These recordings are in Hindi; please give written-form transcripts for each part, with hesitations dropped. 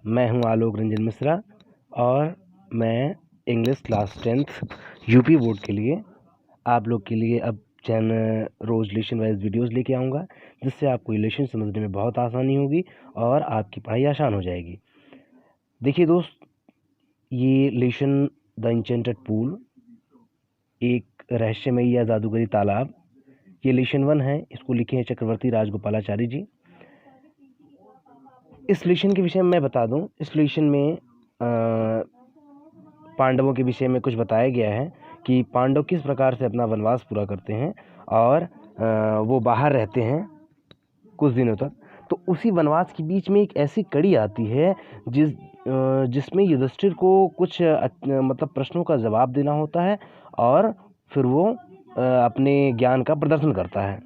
मैं हूं आलोक रंजन मिश्रा और मैं English class 10th UP board के लिए आप लोग के लिए अब रोज़ लेशन वाइज वीडियोस लेके आऊँगा, जिससे आपको ये लेशन समझने में बहुत आसानी होगी और आपकी पढ़ाई आसान हो जाएगी। देखिए दोस्त, ये लेशन द इंचेंटेड पूल, एक रहस्यमयी या जादूगरी तालाब, ये लेशन 1 है। इसको लिखे हैं चक्रवर्ती राजगोपालाचारी जी। इस लेशन के विषय में मैं बता दूं, इस लेशन में पांडवों के विषय में कुछ बताया गया है कि पांडव किस प्रकार से अपना वनवास पूरा करते हैं और वो बाहर रहते हैं कुछ दिनों तक। तो उसी वनवास के बीच में एक ऐसी कड़ी आती है जिसमें युधिष्ठिर को कुछ मतलब प्रश्नों का जवाब देना होता है और फिर वो अपने ज्ञान का प्रदर्शन करता है।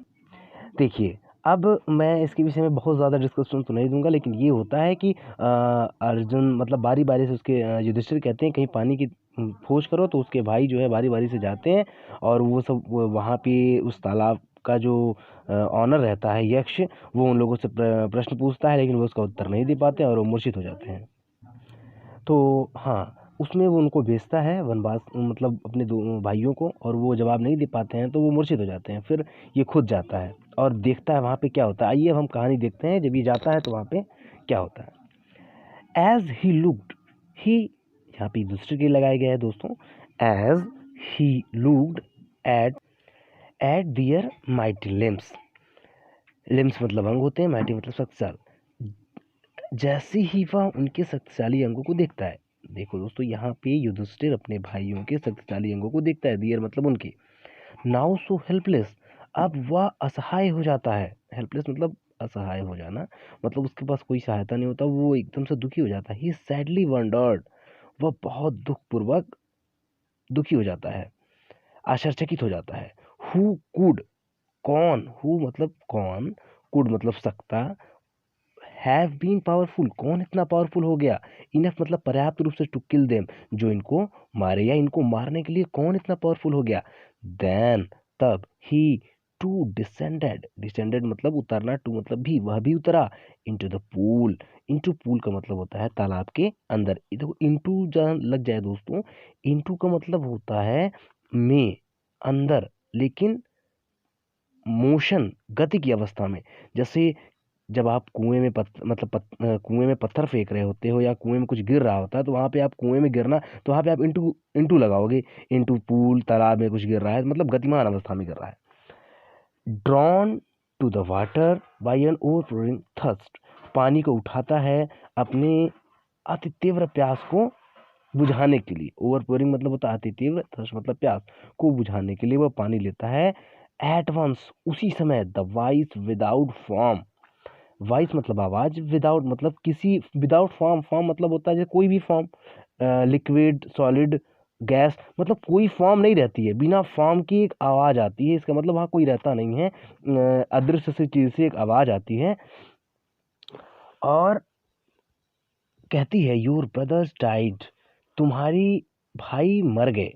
देखिए, अब मैं इसके विषय में बहुत ज़्यादा डिस्कशन तो नहीं दूंगा, लेकिन ये होता है कि अर्जुन मतलब बारी बारी से उसके युधिष्ठिर कहते हैं कहीं पानी की खोज करो, तो उसके भाई जो है बारी बारी से जाते हैं और वो सब वहाँ पे उस तालाब का जो ऑनर रहता है यक्ष, वो उन लोगों से प्रश्न पूछता है, लेकिन वो उसका उत्तर नहीं दे पाते और वो मूर्छित हो जाते हैं। तो हाँ, उसमें वो उनको भेजता है वनवास, मतलब अपने दो भाइयों को, और वो जवाब नहीं दे पाते हैं तो वो मूर्छित हो जाते हैं। फिर ये खुद जाता है और देखता है वहाँ पे क्या होता है। आइए अब हम कहानी देखते हैं। जब ये जाता है तो वहाँ पे क्या होता है। एज ही लुक्ड, ही यहाँ पे दूसरे के लगाया गया है दोस्तों। As he looked at their mighty limbs, limbs मतलब अंग होते हैं, माइटी मतलब शक्तिशाली। जैसे ही वह उनके शक्तिशाली अंगों को देखता है, देखो दोस्तों, यहाँ पे युधिष्ठिर अपने भाइयों के शक्तिशाली अंगों को देखता है, दियर मतलब उनके। नाउ सो हेल्पलेस, अब वह असहाय हो जाता है। हेल्पलेस मतलब असहाय हो जाना, मतलब उसके पास कोई सहायता नहीं होता, वो एकदम से दुखी हो जाता है। ही सैडली वंडर्ड, वह बहुत दुखपूर्वक दुखी हो जाता है, आश्चर्यचकित हो जाता है। हु कुड, कौन, हु मतलब कौन, कुड मतलब सकता, हैव बीन पावरफुल, कौन इतना पावरफुल हो गया, इनफ मतलब पर्याप्त रूप से टू किल देम, जो इनको मारे या इनको मारने के लिए कौन इतना पावरफुल हो गया। देन तब ही टू डिसेंडेड, डिसेंडेड मतलब उतरना, टू मतलब भी, वह भी उतरा, into the pool, into pool का मतलब होता है तालाब के अंदर। देखो इनटू जहाँ लग जाए दोस्तों, इनटू का मतलब होता है में, अंदर, लेकिन मोशन गति की अवस्था में। जैसे जब आप कुएं में कुएं में पत्थर फेंक रहे होते हो या कुएं में कुछ गिर रहा होता है, तो वहां पे आप कुएं में गिरना, तो वहां पे आप इंटू इंटू लगाओगे। इंटू पूल, तालाब में कुछ गिर रहा है मतलब गतिमान अवस्था में गिर रहा है। Drawn to the water by an overflowing thirst, पानी को उठाता है अपने अति तीव्र प्यास को बुझाने के लिए। ओवरफ्लोइंग मतलब होता है अति तीव्र, थर्स्ट मतलब प्यास को बुझाने के लिए वह पानी लेता है। एट वंस, उसी समय, the vice without form, voice मतलब आवाज, विदाउट मतलब किसी, विदाउट फॉर्म, फॉर्म मतलब होता है जैसे कोई भी फॉर्म, लिक्विड, सॉलिड, गैस, मतलब कोई फॉर्म नहीं रहती है, बिना फॉर्म की एक आवाज आती है। इसका मतलब वहाँ कोई रहता नहीं है, अदृश्य से चीज से एक आवाज आती है और कहती है योर ब्रदर्स डाइड, तुम्हारी भाई मर गए।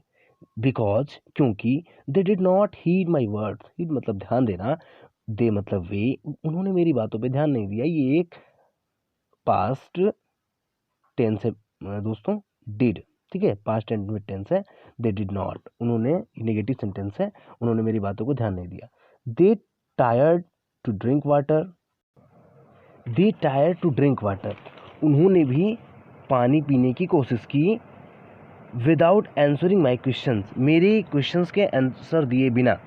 बिकॉज, क्योंकि they did not heed my words, heed मतलब ध्यान देना, दे मतलब वे, उन्होंने मेरी बातों पे ध्यान नहीं दिया। ये एक पास्ट टेंस है दोस्तों, डिड, ठीक है, पास्ट टेंस में टेंस है। दे डिड नॉट, उन्होंने, नेगेटिव सेंटेंस है, उन्होंने मेरी बातों को ध्यान नहीं दिया। They tried to drink water, they tried to drink water, उन्होंने भी पानी पीने की कोशिश की। विदाउट आंसरिंग माई क्वेश्चंस, मेरे क्वेश्चंस के आंसर दिए बिना,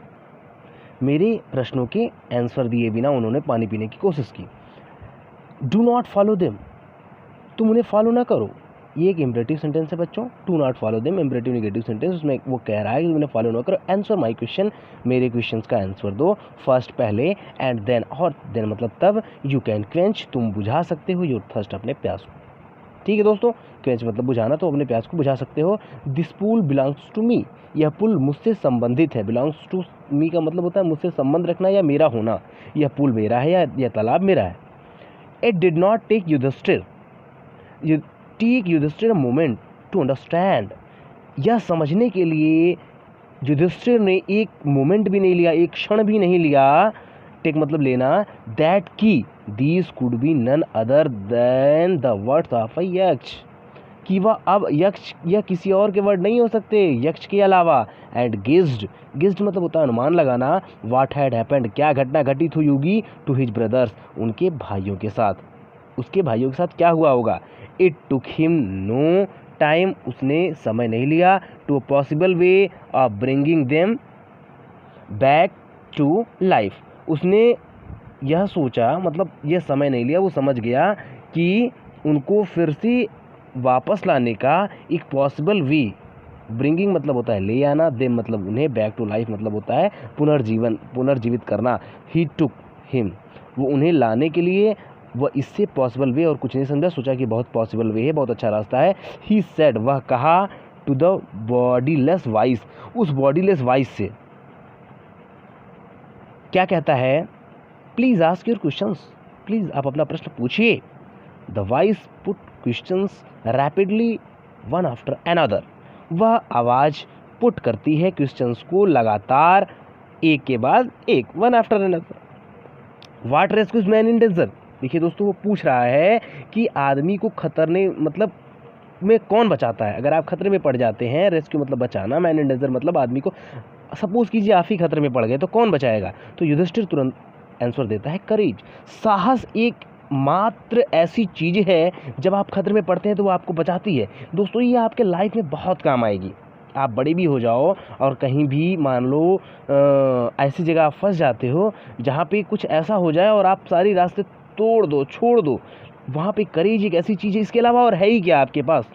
मेरे प्रश्नों के आंसर दिए बिना उन्होंने पानी पीने की कोशिश की। डू नॉट फॉलो देम, तुम उन्हें फॉलो ना करो। ये एक इम्परेटिव सेंटेंस है बच्चों, to not follow them, imperative negative sentence, उसमें वो कह रहा है कि उन्हें फॉलो ना करो। आंसर माई क्वेश्चन, मेरे क्वेश्चंस का आंसर दो, फर्स्ट पहले, एंड देन, और देन मतलब तब, यू कैन क्वेंच, तुम बुझा सकते हो, योर थर्स्ट अपने प्यास को। ठीक है दोस्तों, क्वेंच मतलब बुझाना, तो अपने प्यास को बुझा सकते हो। This pool belongs to me, यह पुल मुझसे संबंधित है। बिलोंग्स टू मी का मतलब होता है मुझसे संबंध रखना या मेरा होना। यह पुल मेरा है या यह तालाब मेरा है। It did not take Yudhishthira, take Yudhishthira a moment to understand, यह समझने के लिए युधिष्ठिर ने एक मोमेंट भी नहीं लिया, एक क्षण भी नहीं लिया, टेक मतलब लेना, दैट की these could be none other than the words of a Yaksha, कि वह अब यक्ष या किसी और के वर्ड नहीं हो सकते यक्ष के अलावा। एंड गिज्ड, गिज्ड मतलब होता है अनुमान लगाना, व्हाट हैड हैपेंड, क्या घटना घटित हुई होगी, टू हिज ब्रदर्स, उनके भाइयों के साथ, उसके भाइयों के साथ क्या हुआ होगा। It took him no time, उसने समय नहीं लिया, to a possible way of bringing them back to life, उसने यह सोचा, मतलब यह समय नहीं लिया, वो समझ गया कि उनको फिर से वापस लाने का एक पॉसिबल वे, ब्रिंगिंग मतलब होता है ले आना, देम मतलब उन्हें, बैक टू लाइफ मतलब होता है पुनर्जीवित करना। ही टुक हिम, वो उन्हें लाने के लिए वह इससे पॉसिबल वे और कुछ नहीं समझा, सोचा कि बहुत पॉसिबल वे है, बहुत अच्छा रास्ता है। ही सेड, वह कहा, टू द बॉडीलेस वाइस, उस बॉडीलेस वाइस से क्या कहता है, please ask your questions, please आप अपना प्रश्न पूछिए। The vice put questions rapidly one after another, वह आवाज पुट करती है क्वेश्चंस को लगातार एक के बाद एक, one after another. What rescues man in danger, देखिए दोस्तों वो पूछ रहा है कि आदमी को खतरने मतलब में कौन बचाता है, अगर आप खतरे में पड़ जाते हैं, रेस्क्यू मतलब बचाना, मैन इन डेंजर मतलब आदमी को, सपोज कीजिए आप ही खतरे में पड़ गए तो कौन बचाएगा, तो युधिष्ठिर तुरंत आंसर देता है, करेज, साहस एक मात्र ऐसी चीज है जब आप खतरे में पड़ते हैं तो वो आपको बचाती है। दोस्तों ये आपके लाइफ में बहुत काम आएगी, आप बड़े भी हो जाओ और कहीं भी मान लो ऐसी जगह आप फंस जाते हो जहाँ पे कुछ ऐसा हो जाए और आप सारी रास्ते तोड़ दो, छोड़ दो, वहाँ पे करेज एक ऐसी चीज़ है, इसके अलावा और है ही क्या आपके पास,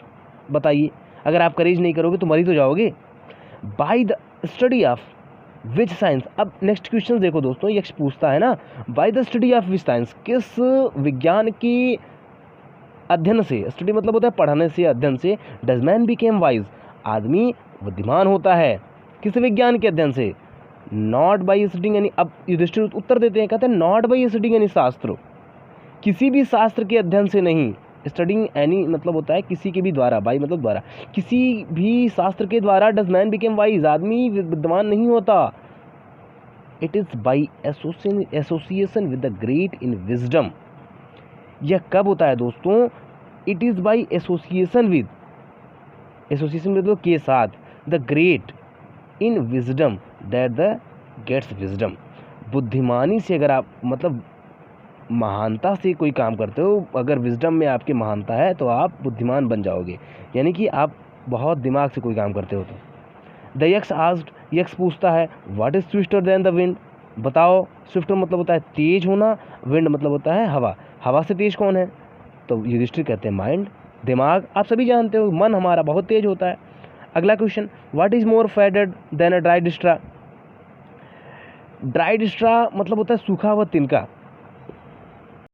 बताइए। अगर आप करेज नहीं करोगे तो मर ही तो जाओगे। By the study of which science, अब नेक्स्ट क्वेश्चन देखो दोस्तों, यक्ष पूछता है ना, by the study of which science, किस विज्ञान की अध्ययन से, स्टडी मतलब होता है पढ़ने से, अध्ययन से, डज मैन बिकेम वाइज, आदमी बुद्धिमान होता है, किस विज्ञान के अध्ययन से, नॉट बाई स्टडिंग एनी, अब युधिष्ठिर उत्तर देते हैं, कहते हैं नॉट बाई स्टडिंग एनी शास्त्र, किसी भी शास्त्र के अध्ययन से नहीं, स्टडिंग एनी मतलब होता है किसी के भी द्वारा, बाई मतलब द्वारा, किसी भी शास्त्र के द्वारा डज मैन बिकेम वाइज, आदमी बुद्धिमान नहीं होता, it is by association with the great in wisdom, यह कब होता है दोस्तों, it is by association with, association with के साथ, the great in wisdom that the gates wisdom, बुद्धिमानी से अगर आप मतलब महानता से कोई काम करते हो, अगर विजडम में आपके महानता है तो आप बुद्धिमान बन जाओगे, यानी कि आप बहुत दिमाग से कोई काम करते हो तो। द यक्ष आस्क्ड, यक्ष पूछता है, what is swifter than the wind, बताओ, स्विफ्टर मतलब होता है तेज होना, विंड मतलब होता है हवा, हवा से तेज कौन है, तो युधिष्ठिर कहते हैं माइंड, दिमाग, आप सभी जानते हो मन हमारा बहुत तेज होता है। अगला question, what is more faded than a dried straw, dried straw मतलब होता है सूखा हुआ तिनका,